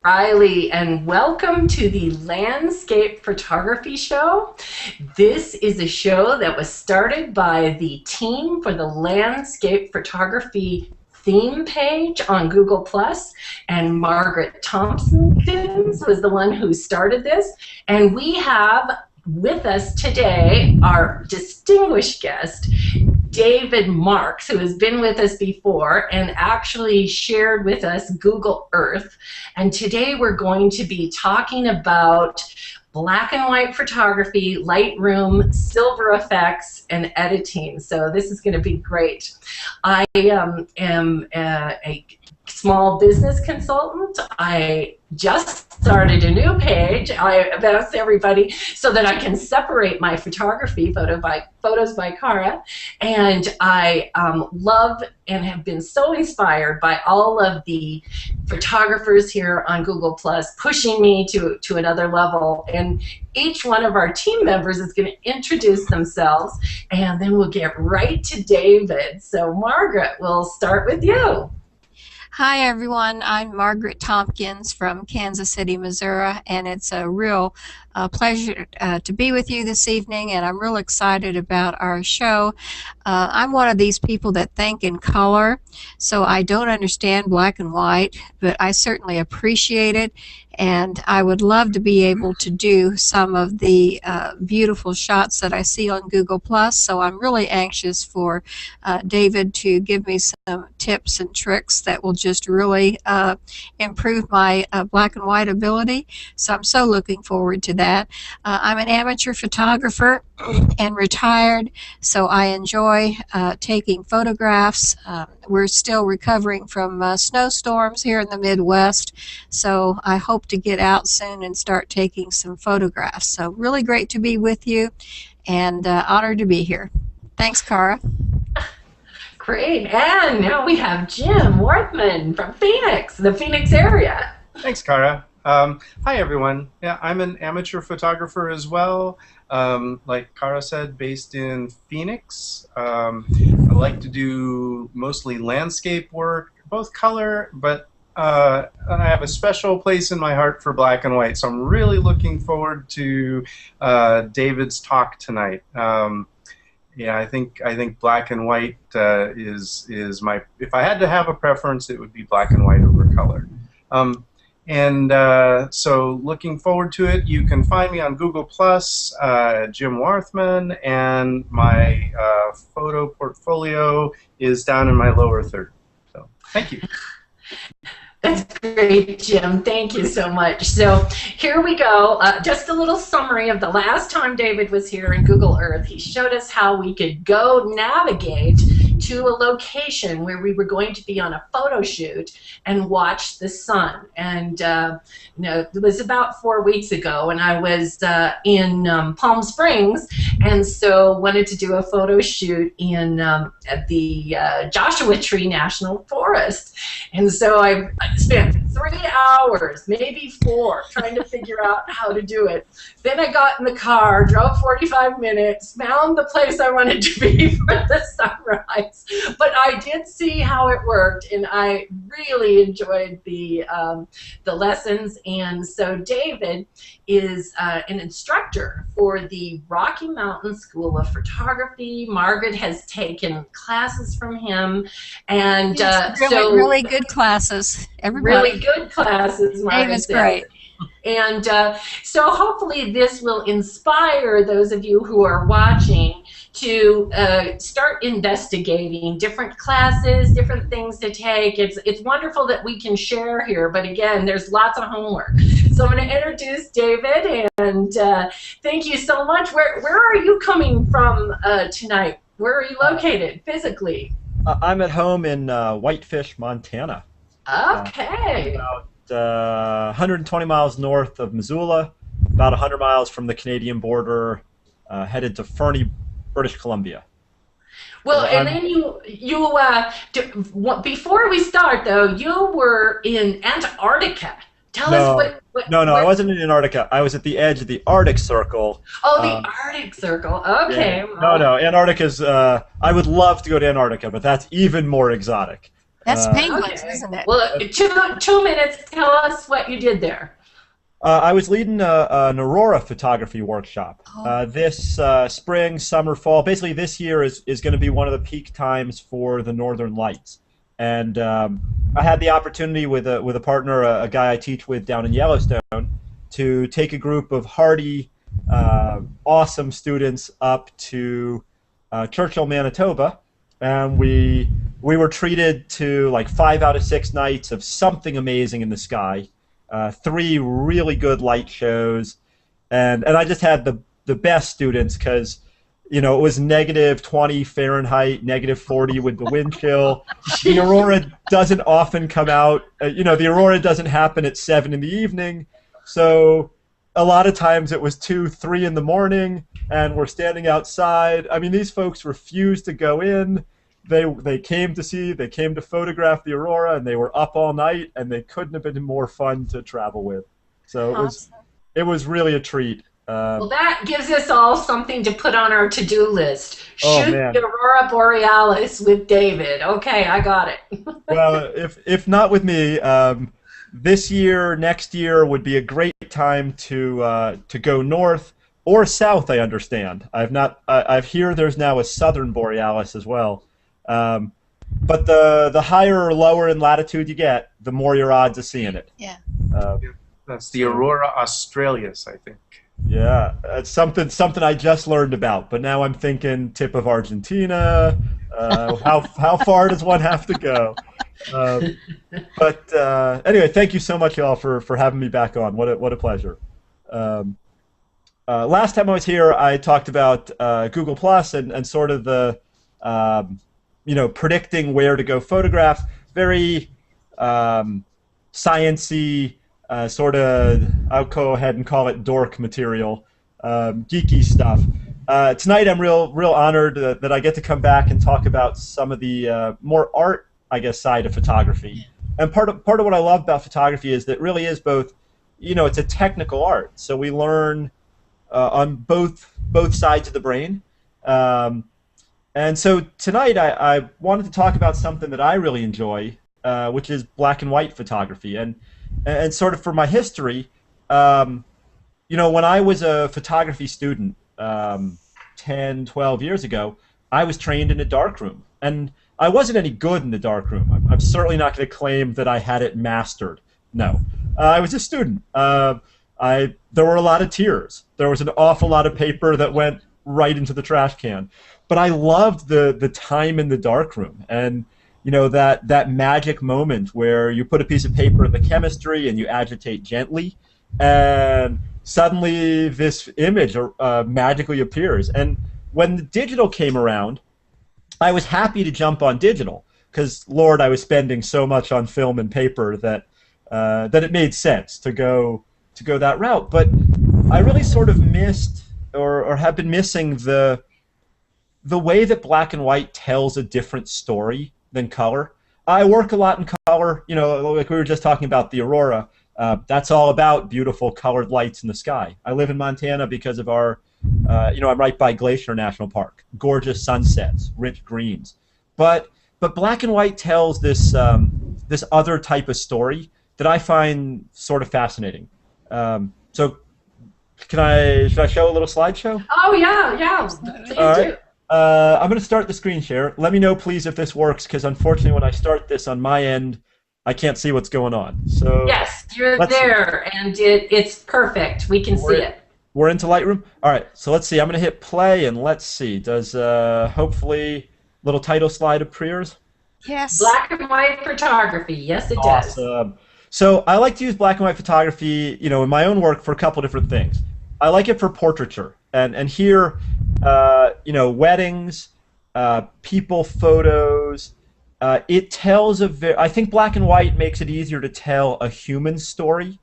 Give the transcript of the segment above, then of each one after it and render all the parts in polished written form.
Riley, and welcome to the Landscape Photography Show. This is a show that was started by the team for the Landscape Photography theme page on Google Plus, and Margaret Thompson was the one who started this. And we have with us today our distinguished guest, David Marx, who has been with us before and actually shared with us Google Earth. And today we're going to be talking about black and white photography, Lightroom, silver effects, and editing. So this is going to be great. I am a small business consultant. I just started a new page. I've asked everybody so that I can separate my photography, photos by Cara, and I love and have been so inspired by all of the photographers here on Google Plus pushing me to another level. And each one of our team members is going to introduce themselves, and then we'll get right to David. So Margaret, we'll start with you. Hi everyone, I'm Margaret Tompkins from Kansas City, Missouri, and it's a real pleasure to be with you this evening, and I'm real excited about our show. I'm one of these people that think in color, so I don't understand black and white, but I certainly appreciate it, and I would love to be able to do some of the beautiful shots that I see on Google Plus. So I'm really anxious for David to give me some tips and tricks that will just really improve my black and white ability. So I'm so looking forward to that. I'm an amateur photographer and retired, so I enjoy taking photographs. We're still recovering from snowstorms here in the Midwest, so I hope to get out soon and start taking some photographs. So really great to be with you, and honored to be here. Thanks, Cara. Great. And now we have Jim Worthman from Phoenix, the Phoenix area. Thanks, Cara. Hi, everyone. Yeah, I'm an amateur photographer as well. Like Cara said, based in Phoenix. I like to do mostly landscape work, both color, but I have a special place in my heart for black and white. So I'm really looking forward to David's talk tonight. Yeah, I think black and white is my. If I had to have a preference, it would be black and white over color. So looking forward to it. You can find me on Google Plus, Jim Warthman, and my photo portfolio is down in my lower third. So thank you. That's great, Jim. Thank you so much. So here we go. Just a little summary of the last time David was here in Google Earth. He showed us how we could go navigate to a location where we were going to be on a photo shoot and watch the sun. And you know, it was about 4 weeks ago, and I was in Palm Springs, and so wanted to do a photo shoot in at the Joshua Tree National Forest. And so I spent 3 hours, maybe 4, trying to figure out how to do it. Then I got in the car, drove 45 minutes, found the place I wanted to be for the sunrise. But I did see how it worked, and I really enjoyed the lessons. And so David is an instructor for the Rocky Mountain School of Photography. Margaret has taken classes from him, and Really good classes. Everybody. Really good classes. David's great. And so hopefully this will inspire those of you who are watching to start investigating different classes, different things to take. It's wonderful that we can share here, but again, there's lots of homework. So I'm going to introduce David, and thank you so much. Where are you coming from tonight? Where are you located physically? I'm at home in Whitefish, Montana. Okay. About 120 miles north of Missoula, about 100 miles from the Canadian border, headed to Fernie, British Columbia. Well, and then before we start, though, you were in Antarctica. Tell us what. No, I wasn't in Antarctica. I was at the edge of the Arctic Circle. Oh, the Arctic Circle. Okay. Yeah. No, Antarctica's. I would love to go to Antarctica, but that's even more exotic. That's penguins, Okay. isn't it? Well, 2 minutes. Tell us what you did there. I was leading an aurora photography workshop. Oh, This spring, summer, fall. Basically, this year is going to be one of the peak times for the Northern Lights. And I had the opportunity with a partner, a guy I teach with down in Yellowstone, to take a group of hardy, awesome students up to Churchill, Manitoba, and we were treated to like 5 out of 6 nights of something amazing in the sky, 3 really good light shows, and I just had the best students because it was -20 Fahrenheit, -40 with the wind chill. The aurora doesn't often come out. The aurora doesn't happen at 7 in the evening, so a lot of times it was 2, 3 in the morning, and we're standing outside. I mean, these folks refused to go in. They came to photograph the aurora, and they were up all night, and they couldn't have been more fun to travel with. So awesome. it was really a treat. Well, that gives us all something to put on our to-do list. Oh, Shoot man. the Aurora Borealis with David. Okay, I got it. Well, if not with me, this year, next year would be a great time to go north or south. I understand. I've hear there's now a southern borealis as well. But the higher or lower in latitude you get, the more your odds of seeing it. Yeah. That's the Aurora Australis, I think. Yeah, it's something I just learned about, but now I'm thinking tip of Argentina. How far does one have to go? But anyway, thank you so much, y'all, for having me back on. What a pleasure. Last time I was here, I talked about Google Plus and sort of the predicting where to go photograph. Very sciencey. Sort of, I'll go ahead and call it dork material, geeky stuff. Tonight, I'm real honored that I get to come back and talk about some of the more art, I guess, side of photography. And part of what I love about photography is that it really is both, it's a technical art. So we learn on both sides of the brain. And so tonight, I wanted to talk about something that I really enjoy, which is black and white photography. And sort of for my history, when I was a photography student 10, 12 years ago, I was trained in a darkroom. And I wasn't any good in the darkroom. I'm certainly not going to claim that I had it mastered. No. I was a student. There were a lot of tears. There was an awful lot of paper that went right into the trash can. But I loved the time in the darkroom. And that magic moment where you put a piece of paper in the chemistry and you agitate gently, and suddenly this image magically appears. And when the digital came around, I was happy to jump on digital because, Lord, I was spending so much on film and paper that it made sense to go that route. But I really sort of missed or have been missing the way that black and white tells a different story than color. I work a lot in color, like we were just talking about the aurora. That's all about beautiful colored lights in the sky. I live in Montana because of our, I'm right by Glacier National Park. Gorgeous sunsets, rich greens. But black and white tells this other type of story that I find sort of fascinating. So should I show a little slideshow? Oh, yeah. Please All do. right. I'm going to start the screen share. Let me know, please, if this works, because unfortunately, when I start this on my end, I can't see what's going on. So Yes, you're there, and it's perfect. We can see it. We're into Lightroom? All right, so let's see. I'm going to hit play, and let's see. Does hopefully little title slide appears? Yes. Black and white photography. Yes, it does. Awesome. So I like to use black and white photography, in my own work for a couple different things. I like it for portraiture, and here, weddings, people photos. It tells I think black and white makes it easier to tell a human story,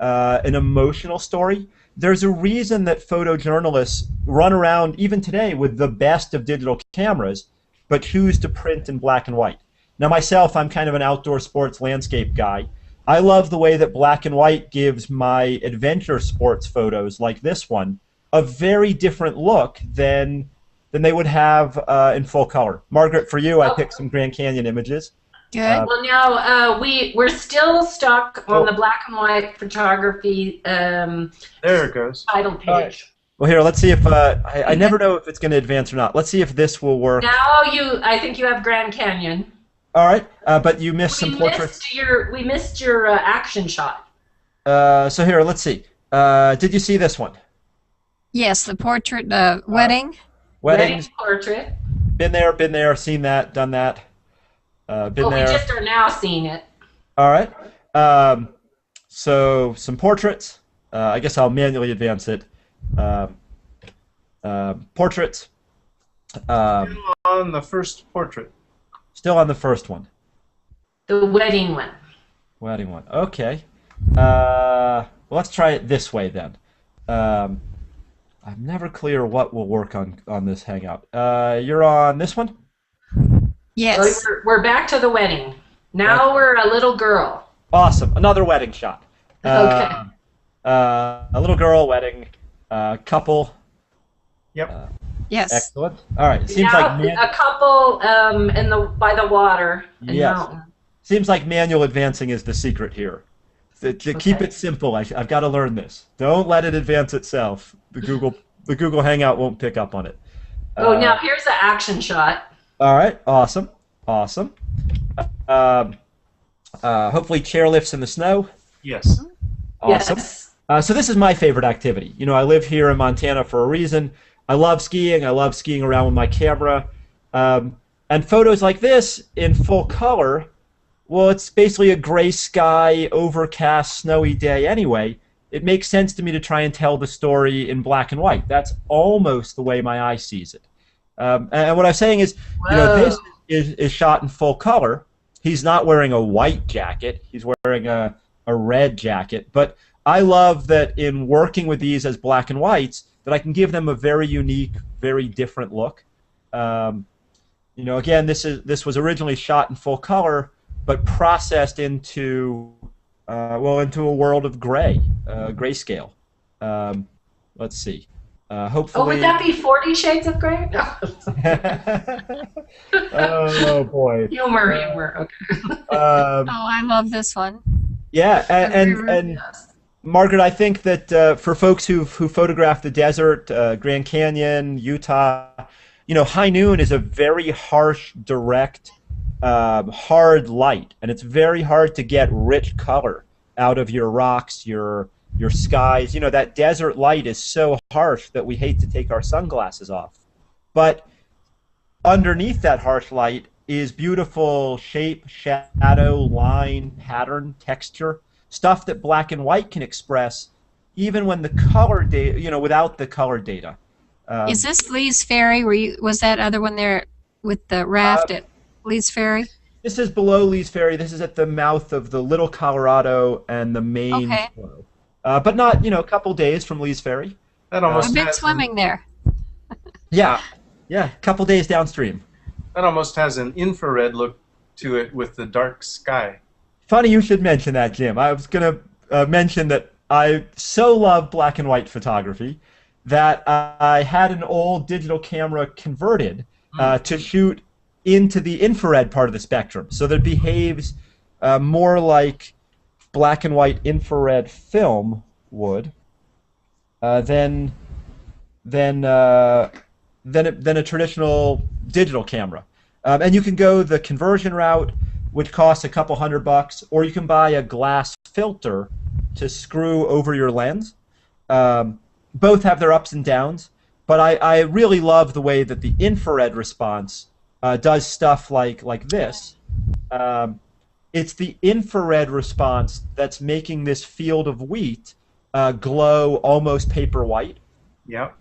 an emotional story. There's a reason that photojournalists run around even today with the best of digital cameras, but choose to print in black and white. Now myself, I'm kind of an outdoor sports landscape guy. I love the way that black and white gives my adventure sports photos, like this one, a very different look than they would have in full color. Margaret, for you, I picked some Grand Canyon images. Good. Well, now we're still stuck on the black and white photography There it goes. title All right. page. Well, here, let's see if I never know if it's going to advance or not. Let's see if this will work. Now I think you have Grand Canyon. All right, but you missed some portraits. We missed your action shot. So here, let's see. Did you see this one? Yes, the portrait, wedding. Weddings. Wedding portrait. Been there, seen that, done that. Been Well, there. we just are now seeing it. All right. So some portraits. I guess I'll manually advance it. Portraits. Still on the first portrait. Still on the first one. The wedding one. Wedding one. Okay. Well, let's try it this way then. I'm never clear what will work on this Hangout. You're on this one? Yes. We're back to the wedding. Now we're a little girl. Awesome. Another wedding shot. Okay. A little girl wedding. Couple. Yep. Yes. Excellent. All right. Seems now, like a couple by the water and yes. mountain. Seems like manual advancing is the secret here. To keep it simple, I've got to learn this. Don't let it advance itself. The Google Hangout won't pick up on it. Oh, now here's the action shot. All right. Awesome. Awesome. Hopefully chairlifts in the snow. Yes. Awesome. Yes. So this is my favorite activity. You know, I live here in Montana for a reason. I love skiing. I love skiing around with my camera. And photos like this in full color, well, it's basically a gray sky, overcast, snowy day anyway. It makes sense to me to try and tell the story in black and white. That's almost the way my eye sees it. And what I'm saying is, you know, this is shot in full color. He's not wearing a white jacket. He's wearing a red jacket. But I love that in working with these as black and whites, that I can give them a very unique, very different look. You know, again, this was originally shot in full color, but processed into into a world of gray, grayscale. Let's see. Hopefully. Oh, would that be 40 Shades of Grey? No. Oh boy. Humor. Okay. Oh, I love this one. Yeah, and Margaret, I think that for folks who photograph the desert, Grand Canyon, Utah, you know, high noon is a very harsh, direct, hard light, and it's very hard to get rich color out of your rocks, your skies. You know, that desert light is so harsh that we hate to take our sunglasses off. But underneath that harsh light is beautiful shape, shadow, line, pattern, texture, stuff that black and white can express even when the color data, you know, without the color data. Is this Lee's Ferry? Was that other one there with the raft at Lee's Ferry? This is below Lee's Ferry. This is at the mouth of the Little Colorado and the main flow. But not, you know, a couple days from Lee's Ferry. That almost I've been swimming there. Yeah, a couple days downstream. That almost has an infrared look to it with the dark sky. Funny you should mention that, Jim. I was going to mention that I so love black and white photography that I had an old digital camera converted to shoot into the infrared part of the spectrum, so that it behaves more like black and white infrared film would than a traditional digital camera. And you can go the conversion route, which costs a couple $100, or you can buy a glass filter to screw over your lens. Both have their ups and downs, but I really love the way that the infrared response does stuff like this. It's the infrared response that's making this field of wheat glow almost paper white. Yep.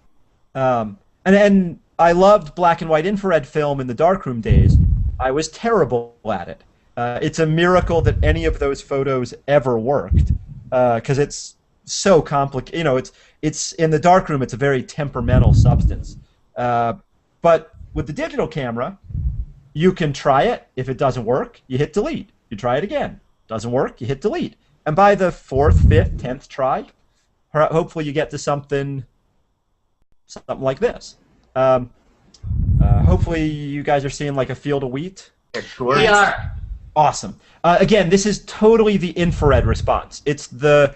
And I loved black and white infrared film in the darkroom days. I was terrible at it. It's a miracle that any of those photos ever worked, because it's so complicated. You know, it's in the darkroom. It's a very temperamental substance. But with the digital camera, you can try it. If it doesn't work, you hit delete. You try it again. Doesn't work, you hit delete. And by the 4th, 5th, 10th try, hopefully you get to something like this. Hopefully you guys are seeing like a field of wheat. We are. Awesome. Again, this is totally the infrared response. It's the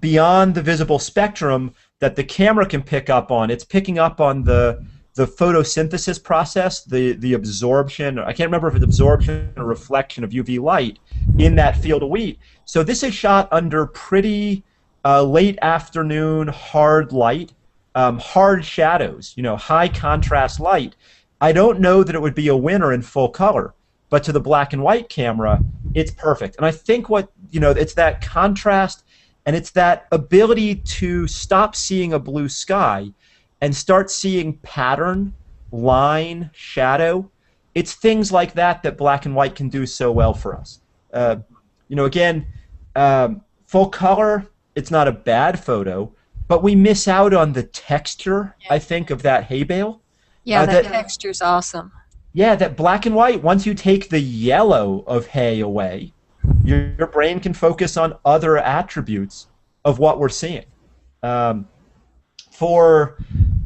beyond the visible spectrum that the camera can pick up on. It's picking up on the photosynthesis process, the absorption. I can't remember if it's absorption or reflection of UV light in that field of wheat. So this is shot under pretty late afternoon hard light, hard shadows. High contrast light. I don't know that it would be a winner in full color. But to the black and white camera, it's perfect. And I think it's that contrast and it's that ability to stop seeing a blue sky and start seeing pattern, line, shadow. It's things like that that black and white can do so well for us. Again, full color, it's not a bad photo, but we miss out on the texture, I think, of that hay bale. Yeah, that texture's awesome. Yeah, that black and white, once you take the yellow of hay away, your brain can focus on other attributes of what we're seeing. For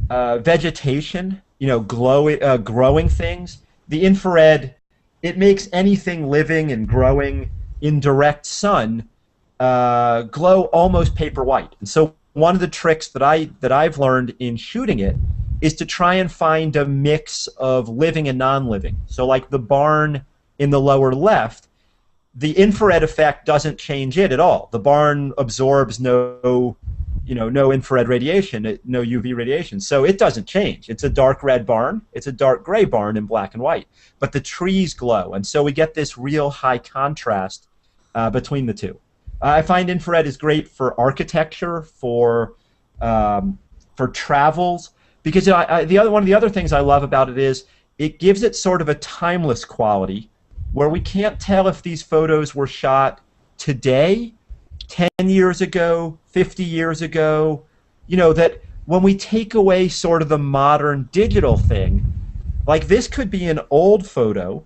vegetation, growing things, the infrared, it makes anything living and growing in direct sun glow almost paper white. And so one of the tricks that I've learned in shooting it is to try and find a mix of living and non-living. So like the barn in the lower left, the infrared effect doesn't change it at all. The barn absorbs no infrared radiation, no UV radiation. So it doesn't change. It's a dark red barn. It's a dark gray barn in black and white. But the trees glow. And so we get this real high contrast between the two. I find infrared is great for architecture, for travels, because one of the other things I love about it is it gives it sort of a timeless quality where we can't tell if these photos were shot today, 10 years ago, 50 years ago. That when we take away sort of the modern digital thing, like this could be an old photo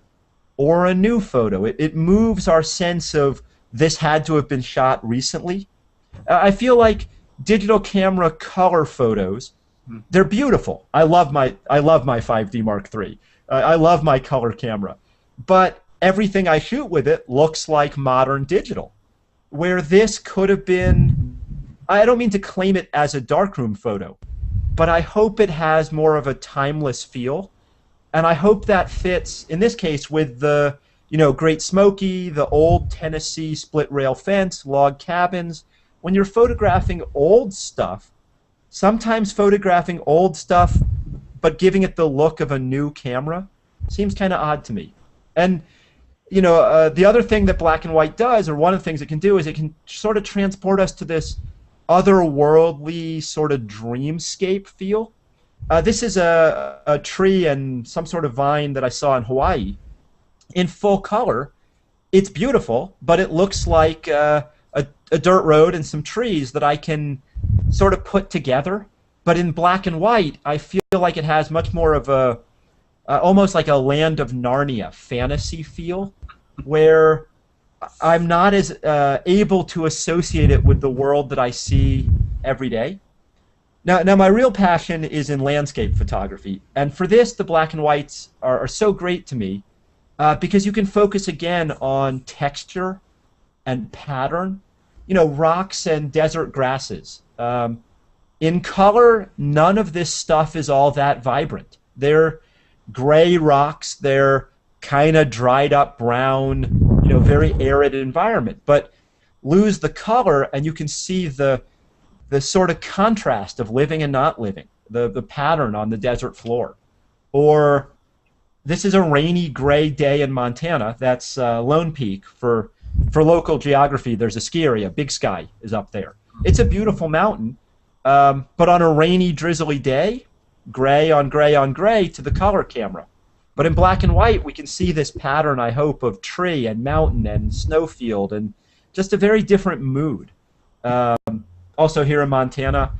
or a new photo. It moves our sense of this had to have been shot recently. I feel like digital camera color photos, they're beautiful. I love my 5D Mark III. I love my color camera. But everything I shoot with it looks like modern digital. Where this could have been, I don't mean to claim it as a darkroom photo, but I hope it has more of a timeless feel. And I hope that fits, in this case, with the Great Smoky, the old Tennessee split rail fence, log cabins. When you're photographing old stuff, sometimes photographing old stuff but giving it the look of a new camera seems kind of odd to me. And the other thing that black and white does, or one of the things it can do, is it can sort of transport us to this otherworldly sort of dreamscape feel. This is a tree and some sort of vine that I saw in Hawaii. In full color, it's beautiful, but it looks like a dirt road and some trees that I can sort of put together. But in black and white, I feel like it has much more of a almost like a Land of Narnia fantasy feel, where I'm not as able to associate it with the world that I see every day. Now my real passion is in landscape photography, and for this, the black and whites are so great to me because you can focus again on texture and pattern. Rocks and desert grasses. In color, none of this stuff is all that vibrant. They're gray rocks. They're kind of dried up brown, very arid environment. But lose the color, and you can see the sort of contrast of living and not living, the pattern on the desert floor. Or this is a rainy gray day in Montana. That's Lone Peak. For local geography, there's a ski area. Big Sky is up there. It's a beautiful mountain, but on a rainy, drizzly day, gray on gray on gray to the color camera. But in black and white, we can see this pattern, I hope, of tree and mountain and snowfield and just a very different mood. Also here in Montana,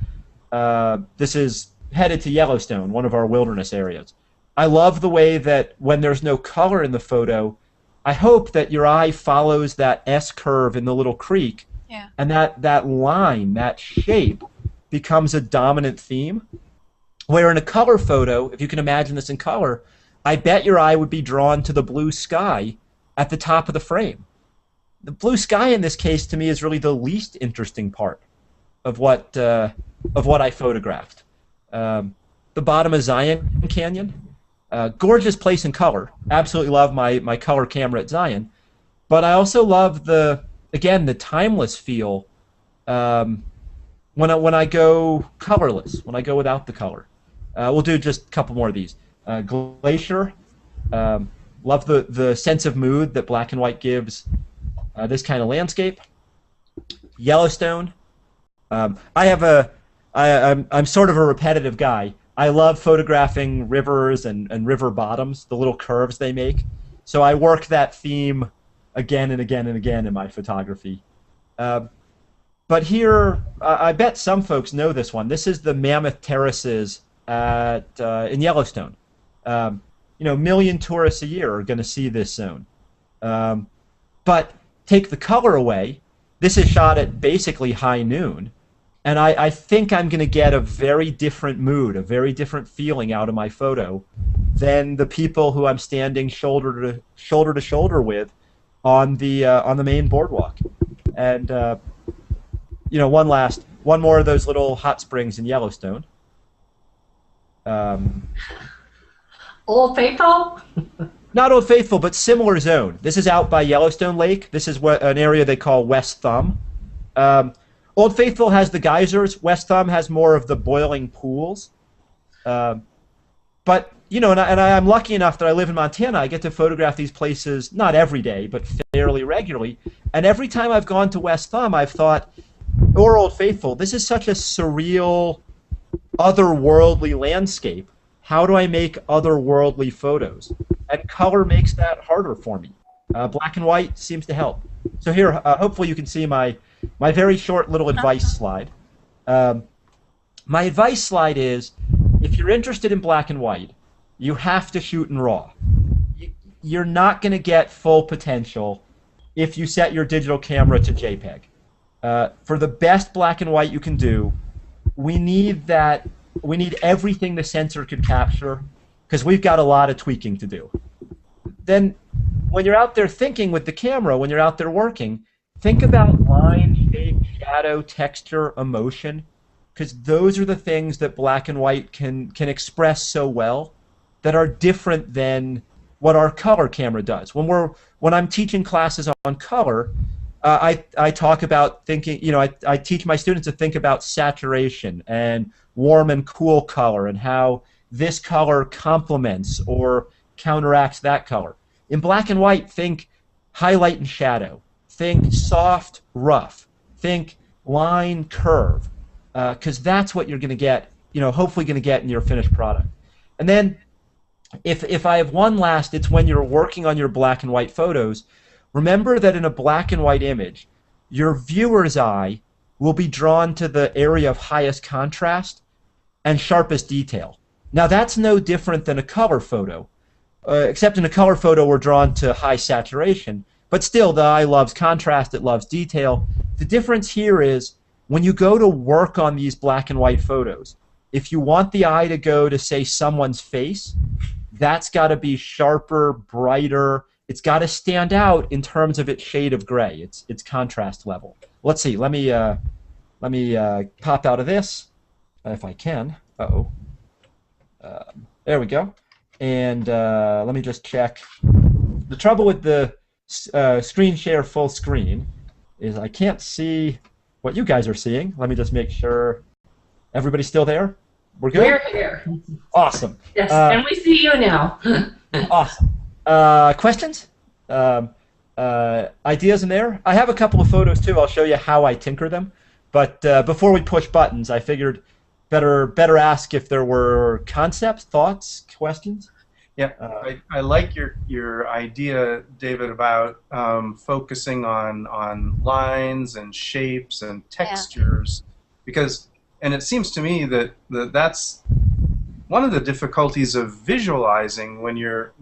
this is headed to Yellowstone, one of our wilderness areas. I love the way that when there's no color in the photo, I hope that your eye follows that S-curve in the little creek, Yeah. and that line, that shape, becomes a dominant theme. Where in a color photo, if you can imagine this in color, I bet your eye would be drawn to the blue sky at the top of the frame. The blue sky in this case to me is really the least interesting part of what I photographed. The bottom of Zion Canyon, gorgeous place in color. Absolutely love my color camera at Zion, but I also love the timeless feel when I go colorless, when I go without the color. We'll do just a couple more of these. Glacier, love the sense of mood that black and white gives this kind of landscape. Yellowstone. I'm sort of a repetitive guy. I love photographing rivers and river bottoms, the little curves they make. So I work that theme again and again and again in my photography. But here, I bet some folks know this one. This is the Mammoth Terraces in Yellowstone. Million tourists a year are going to see this zone. But take the color away. This is shot at basically high noon. And I think I'm going to get a very different mood, a very different feeling out of my photo than the people who I'm standing shoulder to shoulder with on the main boardwalk. And one more of those little hot springs in Yellowstone. Old Faithful? Not Old Faithful, but similar zone. This is out by Yellowstone Lake. This is an area they call West Thumb. Old Faithful has the geysers. West Thumb has more of the boiling pools. But I'm lucky enough that I live in Montana. I get to photograph these places not every day, but fairly regularly. And every time I've gone to West Thumb, I've thought, or Old Faithful, this is such a surreal, otherworldly landscape. How do I make otherworldly photos? And color makes that harder for me. Black and white seems to help. So here, hopefully you can see my very short little advice slide. My advice slide is, if you're interested in black and white, you have to shoot in RAW. You're not going to get full potential if you set your digital camera to JPEG. For the best black and white you can do, we need everything the sensor can capture, because we've got a lot of tweaking to do. Then, when you're out there thinking with the camera, when you're out there working, think about line, shape, shadow, texture, emotion, because those are the things that black and white can express so well, that are different than what our color camera does. When I'm teaching classes on color, I talk about thinking, I teach my students to think about saturation and warm and cool color and how this color complements or counteracts that color. In black and white, think highlight and shadow. Think soft, rough. Think line, curve. Because that's what you're going to get, hopefully going to get in your finished product. And then, if I have one last, it's when you're working on your black and white photos, remember that in a black and white image, your viewer's eye will be drawn to the area of highest contrast and sharpest detail. Now that's no different than a color photo, except in a color photo we're drawn to high saturation, but still the eye loves contrast, it loves detail. The difference here is when you go to work on these black and white photos, if you want the eye to go to, say, someone's face, that's got to be sharper, brighter. It's got to stand out in terms of its shade of gray, its contrast level. Let's see. Let me pop out of this if I can. Uh-oh. There we go. And let me just check. The trouble with the screen share full screen is I can't see what you guys are seeing. Let me just make sure everybody's still there. We're good? We're here. Awesome. Yes, and we see you now. Awesome. Questions? Ideas in there? I have a couple of photos too. I'll show you how I tinker them. But before we push buttons, I figured better ask if there were concepts, thoughts, questions. Yeah, I like your idea, David, about focusing on lines and shapes and textures, because, and it seems to me that that's one of the difficulties of visualizing when you're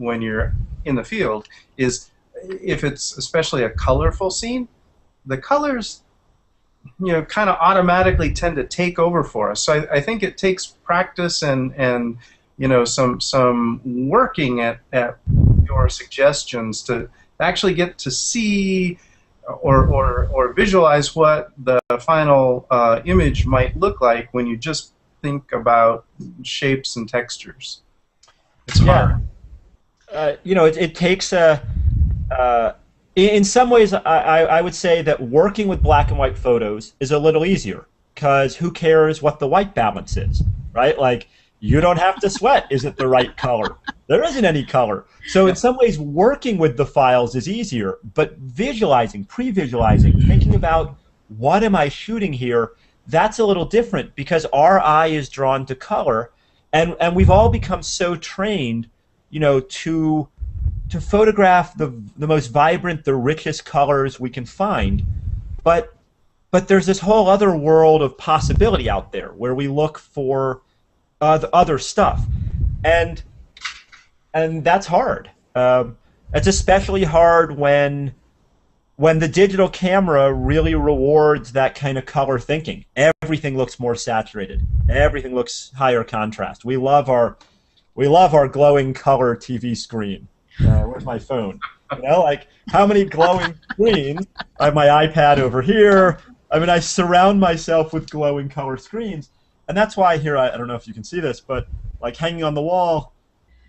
in the field is if it's especially a colorful scene, the colors kind of automatically tend to take over for us. So I think it takes practice and some working at your suggestions to actually get to see or visualize what the final image might look like when you just think about shapes and textures. It's hard. It takes a. In some ways, I would say that working with black and white photos is a little easier because who cares what the white balance is, right? Like, you don't have to sweat. Is it the right color? There isn't any color. So in some ways, working with the files is easier, but visualizing, pre-visualizing, thinking about what am I shooting here, that's a little different because our eye is drawn to color, and we've all become so trained, to photograph the most vibrant, the richest colors we can find, but there's this whole other world of possibility out there where we look for other stuff, and that's hard. It's especially hard when the digital camera really rewards that kind of color thinking. Everything looks more saturated. Everything looks higher contrast. We love our glowing color TV screen. Where's my phone? Like how many glowing screens? I have my iPad over here. I mean, I surround myself with glowing color screens. And that's why here, I don't know if you can see this, but like hanging on the wall,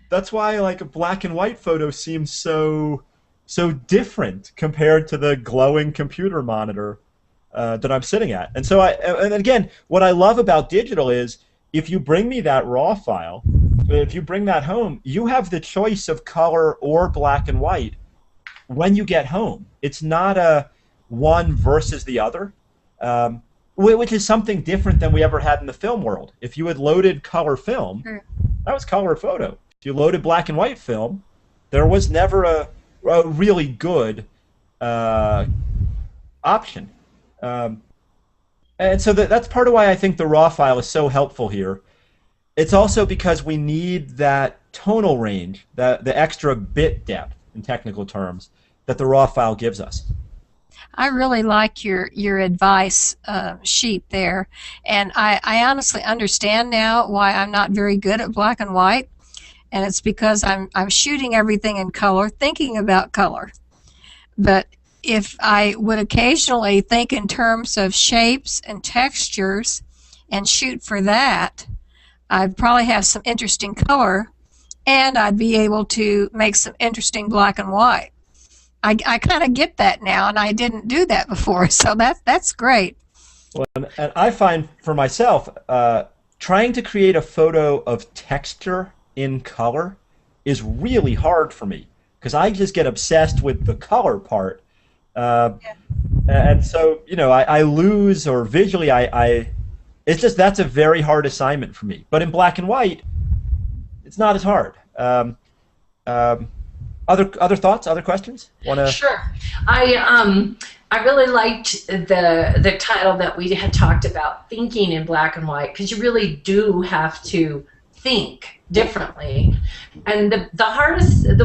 that's why like a black and white photo seems so different compared to the glowing computer monitor that I'm sitting at. And so and again, what I love about digital is if you bring me that raw file, if you bring that home, you have the choice of color or black and white when you get home. It's not a one versus the other. Which is something different than we ever had in the film world. If you had loaded color film, that was color photo. If you loaded black and white film, there was never a really good option. And so that's part of why I think the raw file is so helpful here. It's also because we need that tonal range, the extra bit depth in technical terms, that the raw file gives us. I really like your advice sheet there, and I honestly understand now why I'm not very good at black and white, and it's because I'm shooting everything in color, thinking about color. But if I would occasionally think in terms of shapes and textures and shoot for that, I'd probably have some interesting color, and I'd be able to make some interesting black and white. I kind of get that now, and I didn't do that before, so that's great. Well, and I find for myself, trying to create a photo of texture in color is really hard for me because I just get obsessed with the color part, and so I lose, or visually it's just that's a very hard assignment for me. But in black and white, it's not as hard. Other thoughts? Other questions? Sure. I really liked the title that we had talked about, thinking in black and white, because you really do have to think differently. And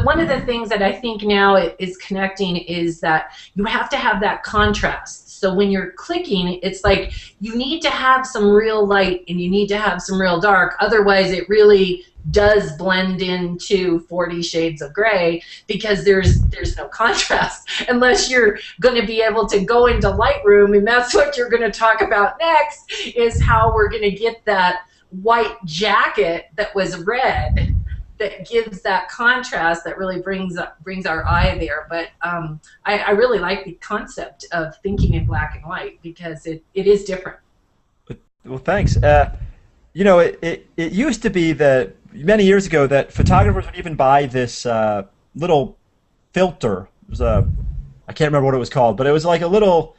one of the things that I think now is connecting is that you have to have that contrast. So when you're clicking, it's like you need to have some real light and you need to have some real dark. Otherwise, it really does blend into 40 Shades of Gray because there's no contrast unless you're going to be able to go into Lightroom, and that's what you're going to talk about next, is how we're going to get that white jacket that was red that gives that contrast that really brings our eye there. But I really like the concept of thinking in black and white because it is different. Well, thanks. It used to be that many years ago that photographers would even buy this little filter. It was I can't remember what it was called, but it was like a little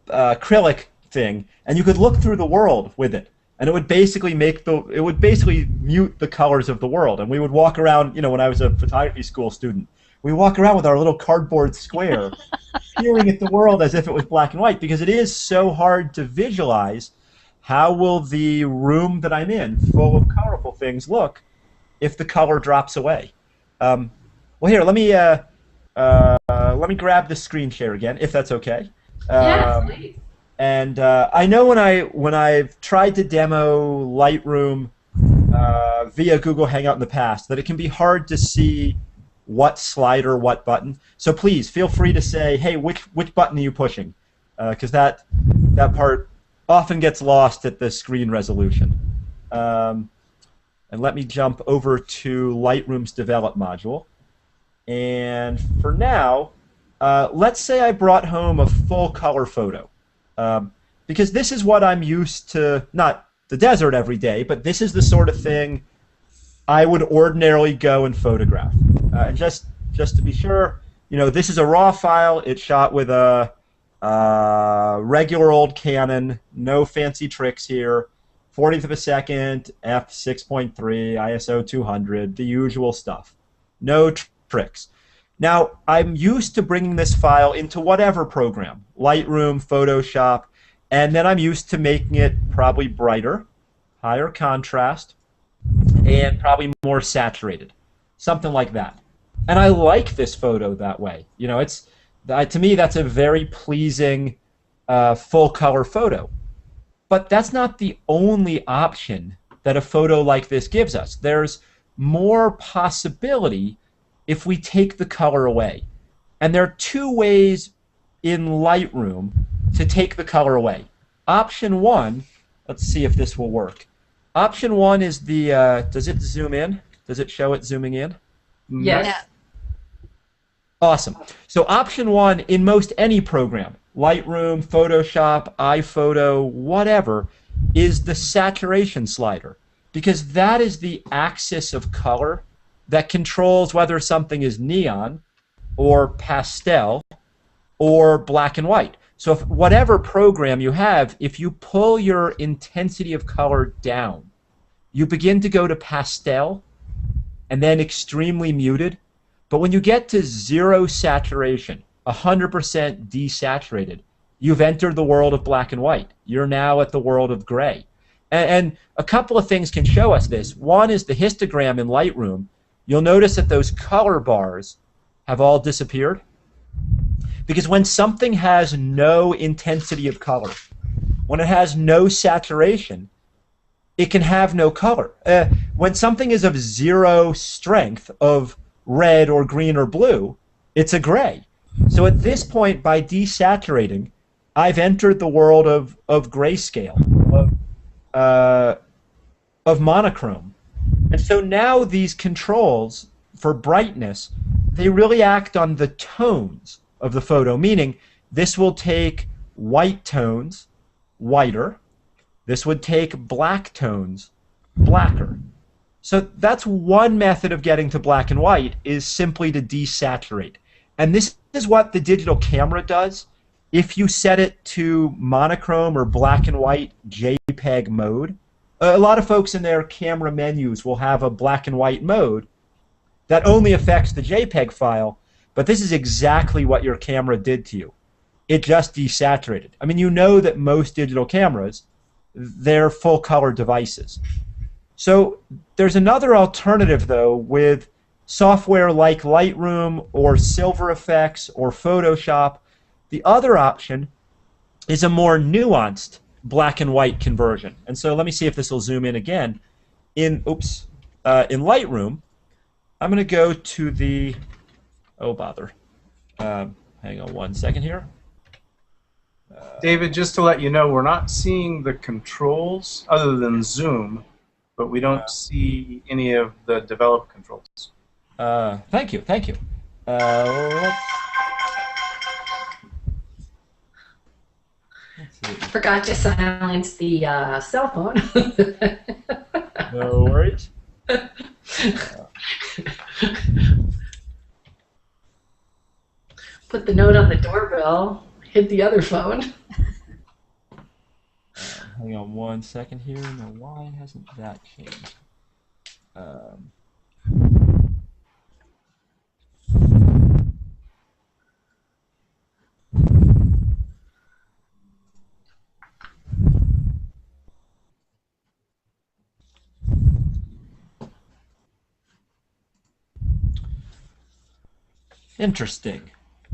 acrylic thing, and you could look through the world with it, and it would basically mute the colors of the world. And we would walk around, when I was a photography school student, we walk around with our little cardboard square, peering at the world as if it was black and white, because it is so hard to visualize. How will the room that I'm in, full of colorful things, look if the color drops away? Well, here, let me grab the screen share again, if that's okay. Yes, please. And I know when I've tried to demo Lightroom via Google Hangout in the past, that it can be hard to see what slider, what button. So please feel free to say, hey, which button are you pushing? Because that part often gets lost at the screen resolution. And let me jump over to Lightroom's Develop module. And for now, let's say I brought home a full color photo. Because this is what I'm used to, not the desert every day, but this is the sort of thing I would ordinarily go and photograph. And just to be sure, this is a raw file. It's shot with a regular old Canon, no fancy tricks here. 40th of a second, f6.3, ISO 200, the usual stuff. No tricks. Now, I'm used to bringing this file into whatever program, Lightroom, Photoshop, and then I'm used to making it probably brighter, higher contrast, and probably more saturated, something like that. And I like this photo that way. To me, that's a very pleasing full color photo. But that's not the only option that a photo like this gives us. There's more possibility if we take the color away. And there are two ways in Lightroom to take the color away. Option one, let's see if this will work. Option one is the, does it zoom in? Does it show it zooming in? Yes. Yeah. Awesome. So option one in most any program, Lightroom, Photoshop, iPhoto, whatever, is the saturation slider. Because that is the axis of color that controls whether something is neon or pastel or black and white. So if whatever program you have, if you pull your intensity of color down, you begin to go to pastel and then extremely muted. But when you get to zero saturation, 100% desaturated, you've entered the world of black and white. You're now at the world of gray. And a couple of things can show us this. One is the histogram in Lightroom. You'll notice that those color bars have all disappeared. Because when something has no intensity of color, when it has no saturation, it can have no color. When something is of zero strength, of red or green or blue, it's a gray. So at this point, by desaturating, I've entered the world of grayscale, of monochrome. And so now these controls for brightness, they really act on the tones of the photo, meaning this will take white tones whiter, this would take black tones blacker. So that's one method of getting to black and white, is simply to desaturate. And this is what the digital camera does. If you set it to monochrome or black and white JPEG mode, a lot of folks in their camera menus will have a black and white mode that only affects the JPEG file, but this is exactly what your camera did to you. It just desaturated. I mean, you know that most digital cameras, they're full color devices. So there's another alternative, though, with software like Lightroom or Silver Effects or Photoshop. The other option is a more nuanced black and white conversion. And so let me see if this will zoom in again. In Lightroom, I'm going to go to the, oh bother, hang on one second here. David, just to let you know, we're not seeing the controls other than zoom, but we don't see any of the develop controls. Thank you. Let's see. Forgot to silence the cell phone. No worries. Put the note on the doorbell, hit the other phone. Hang on one second here. Now, why hasn't that changed? Interesting.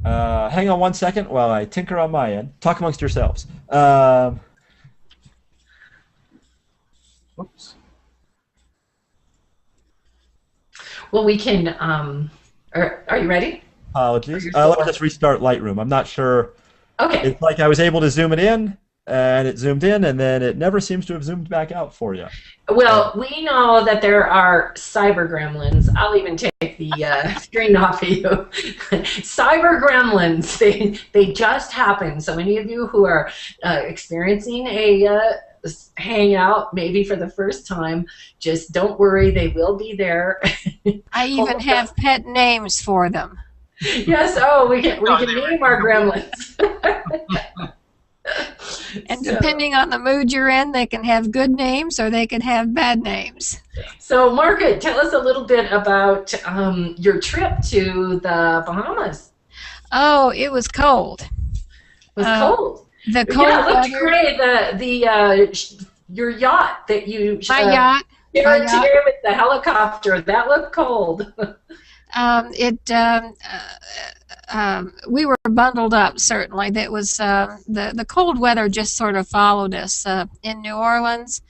Hang on one second while I tinker on my end. Talk amongst yourselves. Whoops. Well, we can, Are you ready? Apologies. You're still Let me just restart Lightroom. I'm not sure. Okay. It's like I was able to zoom it in, and it zoomed in, and then it never seems to have zoomed back out for you. Well, we know that there are cyber gremlins. I'll even take the screen off of you. Cyber gremlins, they just happen. So any of you who are experiencing a hangout, maybe for the first time, just don't worry, they will be there. I even have pet names for them. Yes, oh, we can name our gremlins. And depending on the mood you're in, they can have good names or they can have bad names. So, Margaret, tell us a little bit about your trip to the Bahamas. Oh, it was cold. It was cold. The cold Yeah, it looked weather. great. Your yacht that you My yacht. shared today with the helicopter, that looked cold. We were bundled up, certainly. That was the cold weather just sort of followed us. In New Orleans,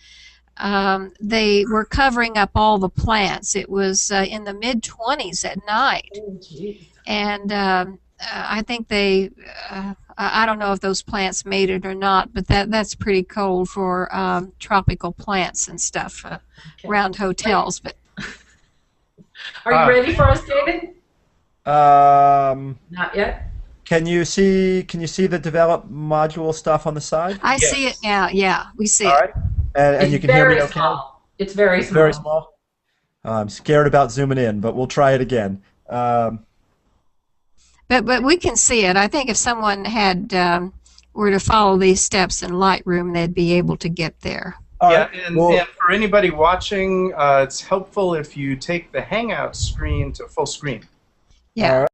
they were covering up all the plants. It was in the mid-20s at night. Oh, geez. And I think I don't know if those plants made it or not, but that's pretty cold for tropical plants and stuff around hotels. But Are you ready for us, David? Not yet. Can you see the develop module stuff on the side? I see it now. Yeah, we see All it. right. And you can hear me okay? Small. It's very It's small. very small. I'm scared about zooming in, but we'll try it again. But we can see it. I think if someone had were to follow these steps in Lightroom, they'd be able to get there. Yeah, and for anybody watching, it's helpful if you take the Hangout screen to full screen. Yeah.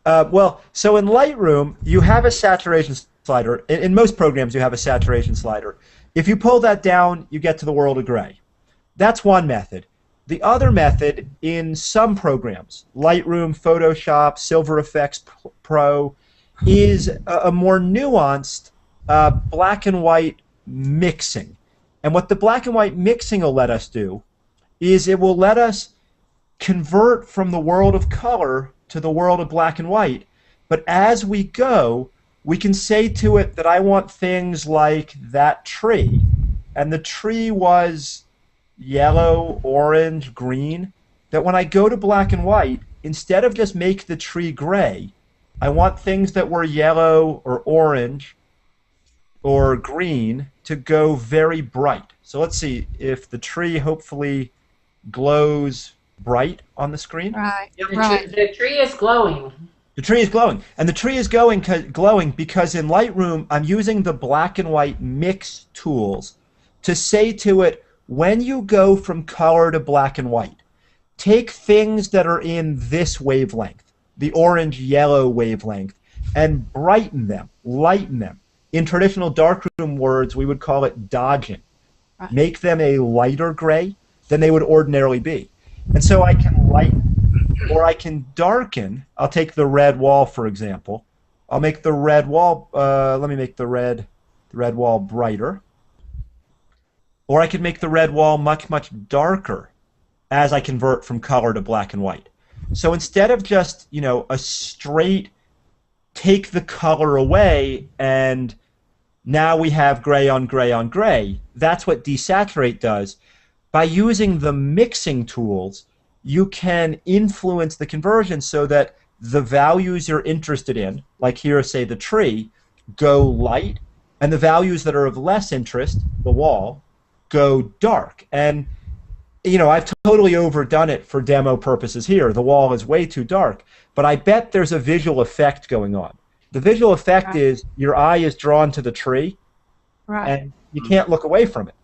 Well, so in Lightroom, you have a saturation slider. In most programs, you have a saturation slider. If you pull that down, you get to the world of gray. That's one method. The other method in some programs, Lightroom, Photoshop, Silver Effects Pro, is a more nuanced black and white mixing. And what the black and white mixing will let us do is it will let us convert from the world of color to the world of black and white. But as we go, we can say to it that I want things like that tree. And the tree was yellow, orange, green. That when I go to black and white, instead of just make the tree gray, I want things that were yellow or orange or green to go very bright. So let's see if the tree hopefully glows bright on the screen. Right. Right. The tree is glowing. The tree is glowing. And the tree is glowing because in Lightroom, I'm using the black and white mix tools to say to it, when you go from color to black and white, take things that are in this wavelength, the orange-yellow wavelength, and brighten them, lighten them. In traditional darkroom words, we would call it dodging. Right. Make them a lighter gray than they would ordinarily be. And so I can lighten or I can darken. I'll take the red wall, for example. I'll make the red wall, let me make the red wall brighter. Or I could make the red wall much, much darker as I convert from color to black and white. So instead of just, a straight take the color away and now we have gray on gray on gray, that's what desaturate does. By using the mixing tools, you can influence the conversion so that the values you're interested in, like here, say the tree, go light, and the values that are of less interest, the wall, go dark. And I've totally overdone it for demo purposes here. The wall is way too dark, but I bet there's a visual effect going on. The visual effect is your eye is drawn to the tree, and you can't look away from it.